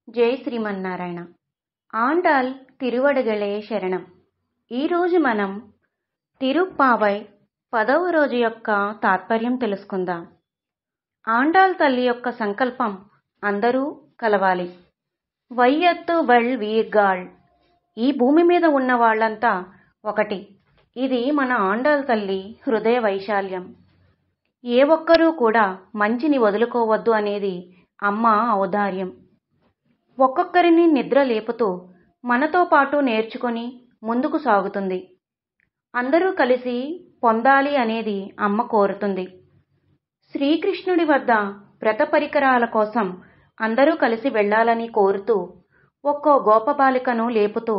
జై శ్రీమన్నారాయణ. ఆండాల్ తిరువడగలే శరణం. ఈరోజు మనం తిరుప్పావై 10వ రోజు యొక్క తాత్పర్యం తెలుసుకుందాం. ఆండాల్ తల్లి యొక్క సంకల్పం అందరూ కలవాలి. వైయత్తు వల్ వీర్గాళ్, ఈ భూమి మీద ఉన్న వాళ్ళంతా ఒకటి. ఇది మన ఆండాల్ తల్లి హృదయ వైశాల్యం. ఏ ఒక్కరూ కూడా మంచిని వదులుకోవద్దు అనేది అమ్మ ఔదార్యం. ఒక్కొక్కరిని నిద్ర లేపుతూ మనతో పాటు నేర్చుకొని ముందుకు సాగుతుంది. అందరూ కలిసి పొందాలి అనేది అమ్మ కోరుతుంది. శ్రీకృష్ణుడి వద్ద వ్రత పరికరాల కోసం అందరూ కలిసి వెళ్ళాలని కోరుతూ ఒక్కో గోపబాలికను లేపుతూ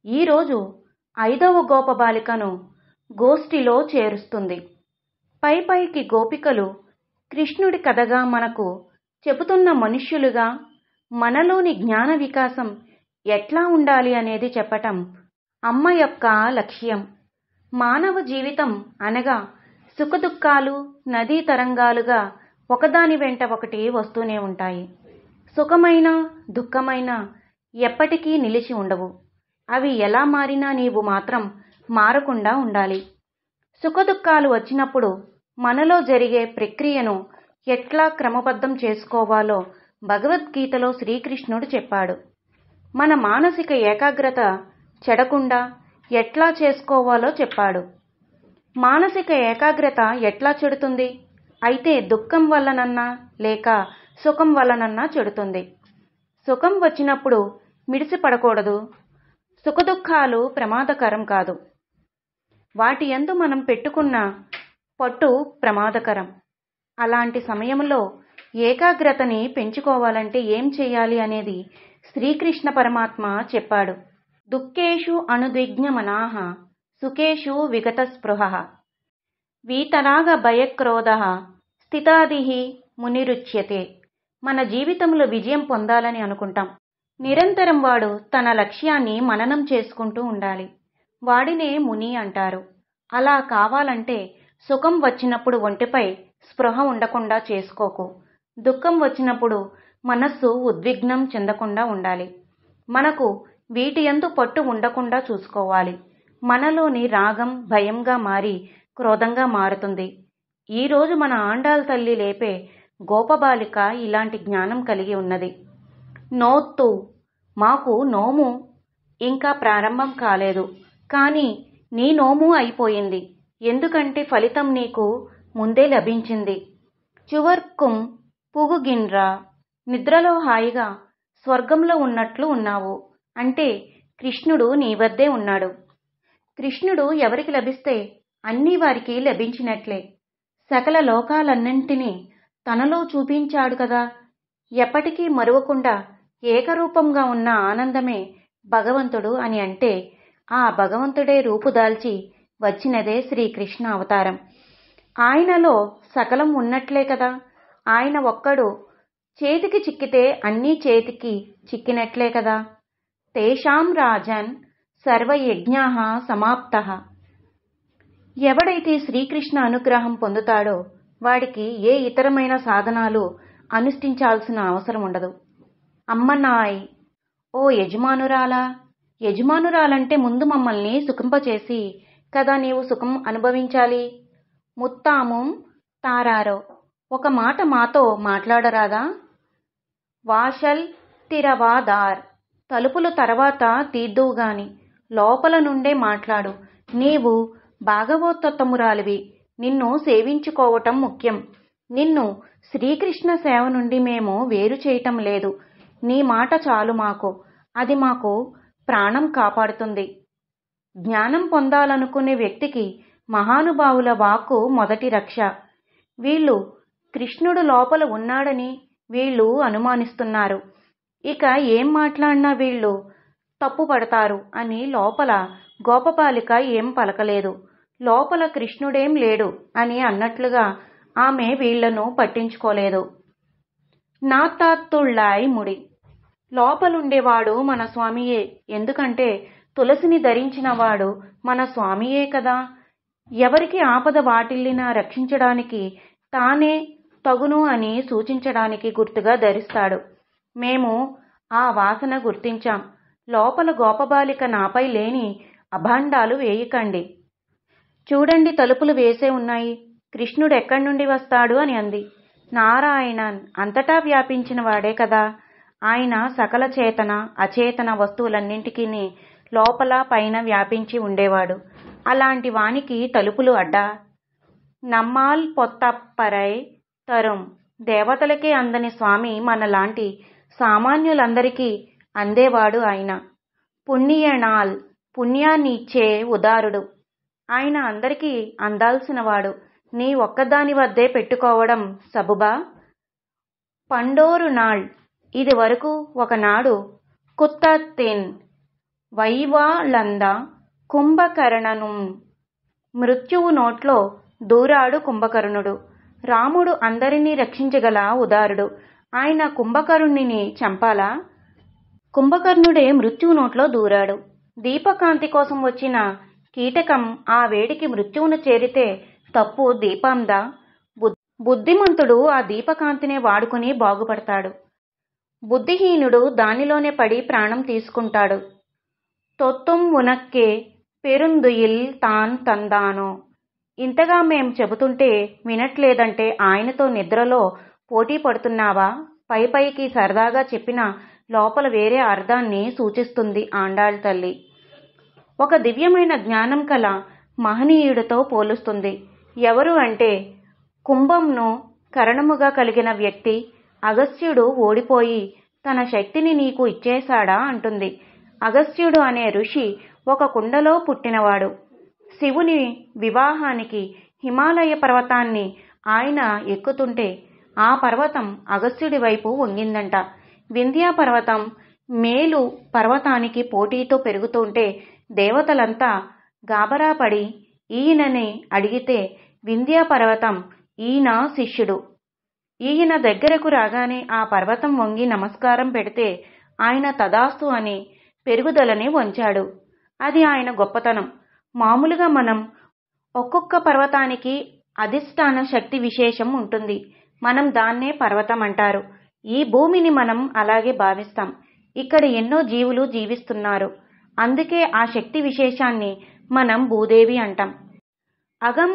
ఈరోజు 5వ గోపబాలికను గోష్ఠిలో చేరుస్తుంది. పైకి గోపికలు కృష్ణుడి కథగా మనకు చెబుతున్న మనుష్యులుగా మనలోని జ్ఞాన వికాసం ఎట్లా ఉండాలి అనేది చెప్పటం అమ్మ యొక్క లక్ష్యం. మానవ జీవితం అనగా సుఖదుఖాలు నదీ తరంగాలుగా ఒకదాని వెంట ఒకటి వస్తూనే ఉంటాయి. సుఖమైన దుఃఖమైన ఎప్పటికీ నిలిచి ఉండవు. అవి ఎలా మారినా నీవు మాత్రం మారకుండా ఉండాలి. సుఖదుఖాలు వచ్చినప్పుడు మనలో జరిగే ప్రక్రియను ఎట్లా క్రమబద్ధం చేసుకోవాలో భగవద్గీతలో శ్రీకృష్ణుడు చెప్పాడు. మన మానసిక ఏకాగ్రత చెడకుండా ఎట్లా చేసుకోవాలో చెప్పాడు. మానసిక ఏకాగ్రత ఎట్లా చెడుతుంది? అయితే దుఃఖం వల్లనన్నా లేక సుఖం వల్లనన్నా చెడుతుంది. సుఖం వచ్చినప్పుడు మిడిసిపడకూడదు. సుఖదుఖాలు ప్రమాదకరం కాదు. వాటి యందు మనం పెట్టుకున్న పట్టు ప్రమాదకరం. అలాంటి సమయంలో ఏకాగ్రతని పెంచుకోవాలంటే ఏం చేయాలి అనేది శ్రీకృష్ణ పరమాత్మ చెప్పాడు. దుఃఖేషు అనుద్విగ్నమనాః సుఖేషు విగత స్పృహః వీతరాగ భయక్రోధః స్థితాదిః మునిరుచ్యతే. మన జీవితంలో విజయం పొందాలని అనుకుంటాం. నిరంతరం వాడు తన లక్ష్యాన్ని మననం చేసుకుంటూ ఉండాలి. వాడినే ముని అంటారు. అలా కావాలంటే సుఖం వచ్చినప్పుడు ఒంటిపై స్పృహ ఉండకుండా చేసుకోకు. దుఃఖం వచ్చినప్పుడు మనస్సు ఉద్విగ్నం చెందకుండా ఉండాలి. మనకు వీటి యందు పట్టు ఉండకుండా చూసుకోవాలి. మనలోని రాగం భయంగా మారి క్రోధంగా మారుతుంది. ఈరోజు మన ఆండాల్ తల్లి లేపే గోపబాలిక ఇలాంటి జ్ఞానం కలిగి ఉన్నది. నోత్తు, మాకు నోము ఇంకా ప్రారంభం కాలేదు, కానీ నీ నోము అయిపోయింది. ఎందుకంటే ఫలితం నీకు ముందే లభించింది. చువర్కుం పుగుగిన్రా, నిద్రలో హాయిగా స్వర్గంలో ఉన్నట్లు ఉన్నావు. అంటే కృష్ణుడు నీ వద్దే ఉన్నాడు. కృష్ణుడు ఎవరికి లభిస్తే అన్నీ వారికి లభించినట్లే. సకల లోకాలన్నింటినీ తనలో చూపించాడు కదా. ఎప్పటికీ మరువకుండా ఏకరూపంగా ఉన్న ఆనందమే భగవంతుడు అని అంటే ఆ భగవంతుడే రూపుదాల్చి వచ్చినదే శ్రీకృష్ణ అవతారం. ఆయనలో సకలం ఉన్నట్లే కదా. ఆయన ఒక్కడు చేతికి చిక్కితే అన్నీ చేతికి చిక్కినట్లే కదా. తేషాం రాజన్ సర్వయజ్ఞాః సమాప్తః. ఎవడైతే శ్రీకృష్ణ అనుగ్రహం పొందుతాడో వాడికి ఏ ఇతరమైన సాధనాలు అనుష్ఠించాల్సిన అవసరం ఉండదు. అమ్మనాయ్, ఓ యజమానురాలా, యజమానురాలంటే ముందు మమ్మల్ని సుఖింపచేసి కదా నీవు సుఖం అనుభవించాలి. ముత్తాముం తారారో, ఒక మాట మాతో మాట్లాడరాదా? వాషల్ తిరవాదార్, తలుపులు తర్వాత తీద్దువుగాని లోపల నుండే మాట్లాడు. నీవు భాగవతోత్తమురాలివి. నిన్ను సేవించుకోవటం ముఖ్యం. నిన్ను శ్రీకృష్ణ సేవ నుండి మేము వేరు చేయటం లేదు. నీ మాట చాలు మాకు. అది మాకు ప్రాణం కాపాడుతుంది. జ్ఞానం పొందాలనుకునే వ్యక్తికి మహానుభావుల వాక్కు మొదటి రక్ష. వీళ్ళు కృష్ణుడు లోపల ఉన్నాడని వీళ్ళు అనుమానిస్తున్నారు. ఇక ఏం మాట్లాడినా వీళ్ళు తప్పు పడతారు అని లోపల గోపబాలిక ఏం పలకలేదు. లోపల కృష్ణుడేం లేడు అని అన్నట్లుగా ఆమె వీళ్లను పట్టించుకోలేదు. నా తాత్తుళ్ళాయ్ ముడి, లోపలుండేవాడు మన స్వామియే. ఎందుకంటే తులసిని ధరించిన వాడు మన స్వామియే కదా. ఎవరికి ఆపద వాటిల్లినా రక్షించడానికి తానే తగును అని సూచించడానికి గుర్తుగా ధరిస్తాడు. మేము ఆ వాసన గుర్తించాం. లోపల గోపబాలిక నాపై లేని అభాండాలు వేయకండి. చూడండి, తలుపులు వేసే ఉన్నాయి. కృష్ణుడు ఎక్కడి నుండి వస్తాడు అని అంది. నారాయణన్ అంతటా వ్యాపించిన వాడే కదా. ఆయన సకల చేతన అచేతన వస్తువులన్నింటికీ లోపల పైన వ్యాపించి ఉండేవాడు. అలాంటి వానికి తలుపులు అడ్డా? నమ్మాల్ పొత్తప్పరై తరుం. దేవతలకే అందని స్వామి మనలాంటి సామాన్యులందరికీ అందేవాడు ఆయన. పుణ్యనాల్ పుణ్యాన్ని ఇచ్చే ఉదారుడు. ఆయన అందరికీ అందాల్సినవాడు. నీ ఒక్కదాని వద్దే పెట్టుకోవడం సబుబా? పండోరు నాళ్ ఇది వరకు ఒకనాడు కుత్తతిన్ వైవాళంద కుంభకర్ణను. మృత్యువు నోట్లో దూరాడు కుంభకర్ణుడు. రాముడు అందరినీ రక్షించగల ఉదారుడు. ఆయన కుంభకర్ణుని చంపాలా? కుంభకర్ణుడే మృత్యువు నోట్లో దూరాడు. దీపకాంతి కోసం వచ్చిన కీటకం ఆ వేడికి మృత్యువును చేరితే తప్పు దీపందా? బుద్ధిమంతుడు ఆ దీపకాంతినే వాడుకుని బాగుపడతాడు. బుద్ధిహీనుడు దానిలోనే పడి ప్రాణం తీసుకుంటాడు. తొత్తుం ఉనక్కే పెరుందుయిల్ తాన్ తందానో. ఇంతగా మేం చెబుతుంటే వినట్లేదంటే ఆయనతో నిద్రలో పోటీ పడుతున్నావా? పైకి సరదాగా చెప్పిన లోపల వేరే అర్థాన్ని సూచిస్తుంది ఆండాళ్ తల్లి. ఒక దివ్యమైన జ్ఞానం కల మహనీయుడితో పోలుస్తుంది. ఎవరు అంటే కుంభంను కరణముగా కలిగిన వ్యక్తి. అగస్త్యుడు ఓడిపోయి తన శక్తిని నీకు ఇచ్చేశాడా అంటుంది. అగస్త్యుడు అనే ఋషి ఒక కుండలో పుట్టినవాడు. శివుని వివాహానికి హిమాలయ పర్వతాన్ని ఆయన ఎక్కుతుంటే ఆ పర్వతం అగస్త్యుడి వైపు వంగిందంట. వింధ్యా పర్వతం మేలు పర్వతానికి పోటీతో పెరుగుతుంటే దేవతలంతా గాబరాపడి ఈయనని అడిగితే వింధ్యా పర్వతం ఈయన శిష్యుడు. ఈయన దగ్గరకు రాగానే ఆ పర్వతం వంగి నమస్కారం పెడితే ఆయన తదాస్తు అని పెరుగుదలని వంచాడు. అది ఆయన గొప్పతనం. మామూలుగా మనం ఒక్కొక్క పర్వతానికి అధిష్టాన శక్తి విశేషం ఉంటుంది. మనం దాన్నే పర్వతం అంటారు. ఈ భూమిని మనం అలాగే భావిస్తాం. ఇక్కడ ఎన్నో జీవులు జీవిస్తున్నారు. అందుకే ఆ శక్తి విశేషాన్ని మనం భూదేవి అంటాం. అగం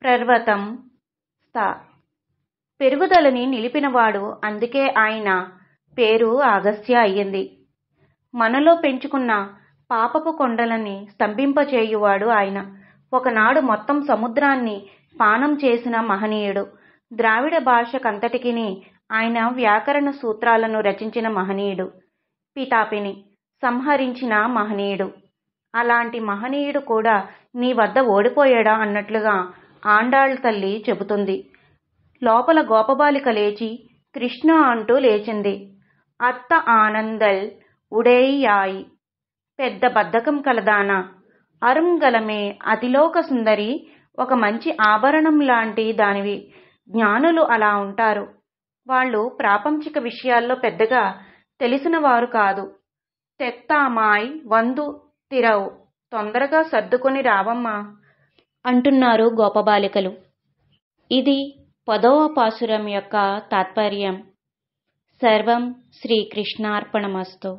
పర్వతం స్థ పెరుగుదలని నిలిపినవాడు. అందుకే ఆయన పేరు అగస్త్య అయ్యింది. మనలో పెంచుకున్న పాపపు కొండలని స్తంభింపచేయువాడు ఆయన. ఒకనాడు మొత్తం సముద్రాన్ని పానం చేసిన మహనీయుడు. ద్రావిడ భాషకంతటికి ఆయన వ్యాకరణ సూత్రాలను రచించిన మహనీయుడు. పితాపిని సంహరించిన మహనీయుడు. అలాంటి మహనీయుడు కూడా నీ వద్ద ఓడిపోయాడా అన్నట్లుగా ఆండాళ్ తల్లి చెబుతుంది. లోపల గోపబాలిక లేచి కృష్ణ అంటూ లేచింది. అత్త ఆనందల్ ఉడేయాయి. పెద్ద బద్ధకం కలదానా? అరుంగలమే అతిలోక సుందరి. ఒక మంచి ఆభరణం లాంటి దానివి. జ్ఞానులు అలా ఉంటారు. వాళ్ళు ప్రాపంచిక విషయాల్లో పెద్దగా తెలిసిన వారు కాదు. తెత్తామాయ్ వందు తిరవు. తొందరగా సర్దుకొని రావమ్మా అంటున్నారు గోపబాలికలు. ఇది 10వ పాసురం యొక్క తాత్పర్యం. సర్వం శ్రీకృష్ణార్పణమస్తు.